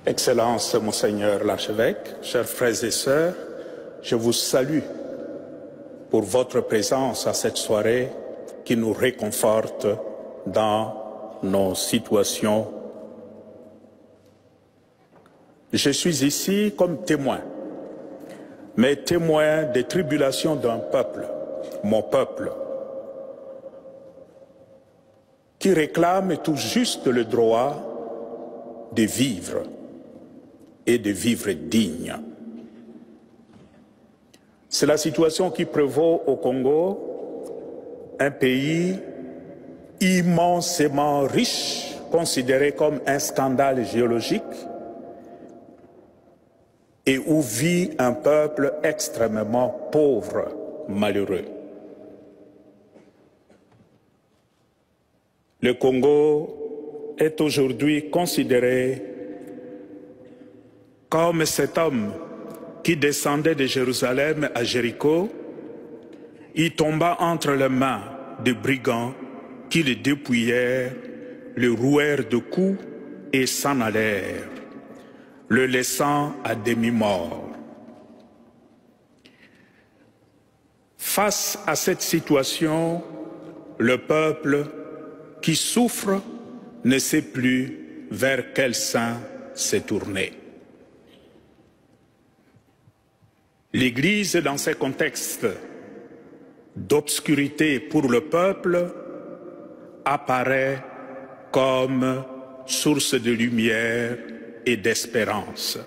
Excellences, Monseigneur l'archevêque, chers frères et sœurs, je vous salue pour votre présence à cette soirée qui nous réconforte dans nos situations. Je suis ici comme témoin, mais témoin des tribulations d'un peuple, mon peuple, qui réclame tout juste le droit de vivre et de vivre digne. C'est la situation qui prévaut au Congo, un pays immensément riche, considéré comme un scandale géologique, et où vit un peuple extrêmement pauvre, malheureux. Le Congo est aujourd'hui considéré comme cet homme qui descendait de Jérusalem à Jéricho, il tomba entre les mains de brigands qui le dépouillèrent, le rouèrent de coups et s'en allèrent, le laissant à demi-mort. Face à cette situation, le peuple qui souffre ne sait plus vers quel saint se tourner. L'Église, dans ces contextes d'obscurité pour le peuple, apparaît comme source de lumière et d'espérance.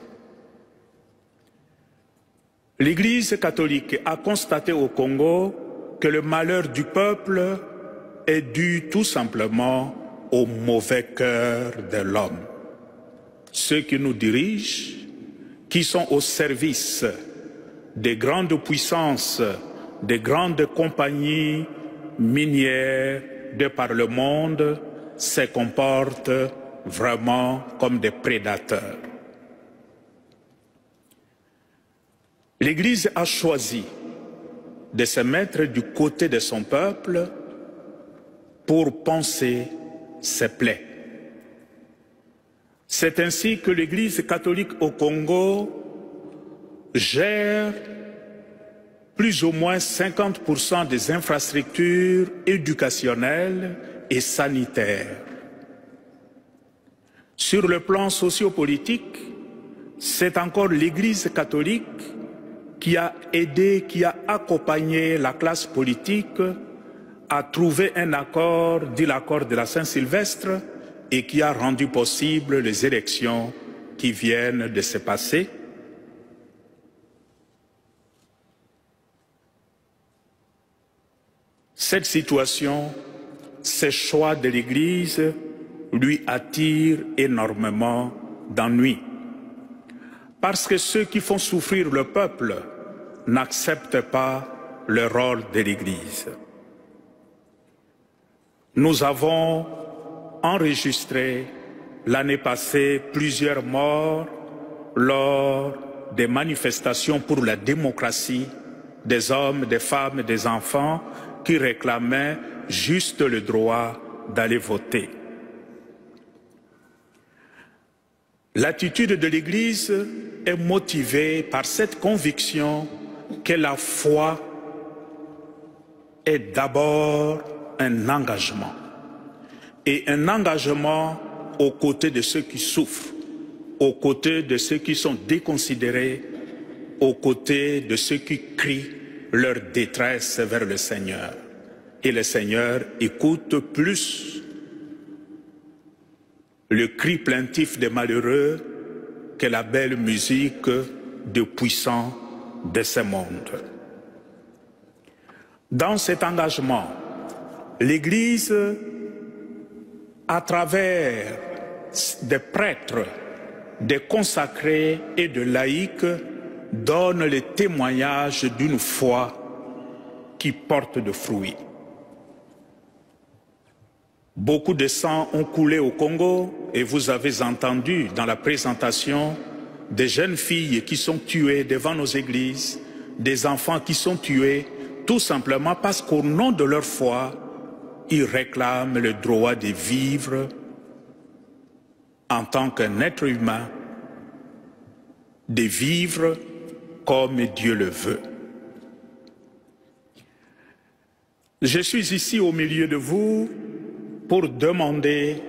L'Église catholique a constaté au Congo que le malheur du peuple est dû tout simplement au mauvais cœur de l'homme. Ceux qui nous dirigent, qui sont au service des grandes puissances, des grandes compagnies minières de par le monde, se comportent vraiment comme des prédateurs. L'Église a choisi de se mettre du côté de son peuple pour panser ses plaies. C'est ainsi que l'Église catholique au Congo gère plus ou moins 50% des infrastructures éducationnelles et sanitaires. Sur le plan sociopolitique, c'est encore l'Église catholique qui a aidé, qui a accompagné la classe politique à trouver un accord, dit l'accord de la Saint-Sylvestre, et qui a rendu possible les élections qui viennent de se passer. Cette situation, ces choix de l'Église lui attirent énormément d'ennuis. Parce que ceux qui font souffrir le peuple n'acceptent pas le rôle de l'Église. Nous avons enregistré l'année passée plusieurs morts lors des manifestations pour la démocratie des hommes, des femmes et des enfants qui réclamaient juste le droit d'aller voter. L'attitude de l'Église est motivée par cette conviction que la foi est d'abord un engagement, et un engagement aux côtés de ceux qui souffrent, aux côtés de ceux qui sont déconsidérés, aux côtés de ceux qui crient leur détresse vers le Seigneur. Et le Seigneur écoute plus le cri plaintif des malheureux que la belle musique des puissants de ce monde. Dans cet engagement, l'Église, à travers des prêtres, des consacrés et de laïcs, donne le témoignage d'une foi qui porte de fruits. Beaucoup de sang ont coulé au Congo et vous avez entendu dans la présentation des jeunes filles qui sont tuées devant nos églises, des enfants qui sont tués tout simplement parce qu'au nom de leur foi, ils réclament le droit de vivre en tant qu'un être humain de vivre comme Dieu le veut. Je suis ici au milieu de vous pour demander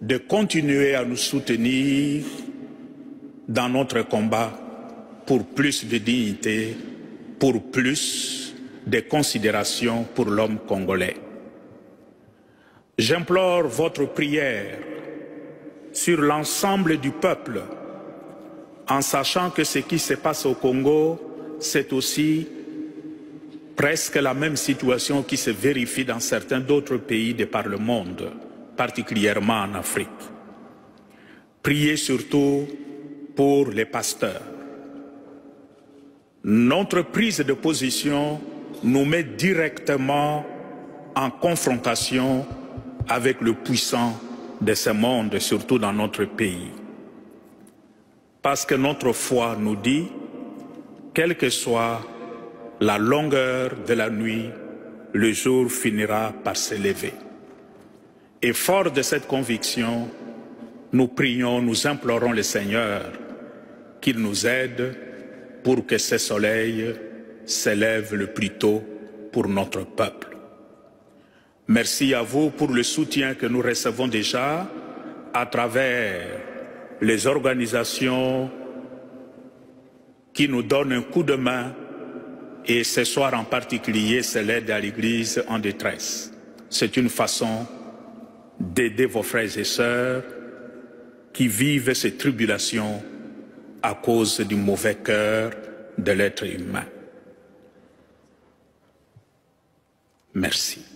de continuer à nous soutenir dans notre combat pour plus de dignité, pour plus de considération pour l'homme congolais. J'implore votre prière sur l'ensemble du peuple, en sachant que ce qui se passe au Congo, c'est aussi presque la même situation qui se vérifie dans certains d'autres pays de par le monde, particulièrement en Afrique. Priez surtout pour les pasteurs. Notre prise de position nous met directement en confrontation avec le puissant de ce monde, surtout dans notre pays. Parce que notre foi nous dit, quelle que soit la longueur de la nuit, le jour finira par se lever. Et fort de cette conviction, nous prions, nous implorons le Seigneur qu'il nous aide pour que ce soleil s'élève le plus tôt pour notre peuple. Merci à vous pour le soutien que nous recevons déjà à travers les organisations qui nous donnent un coup de main, et ce soir en particulier, c'est l'aide à l'Église en détresse. C'est une façon d'aider vos frères et sœurs qui vivent ces tribulations à cause du mauvais cœur de l'être humain. Merci.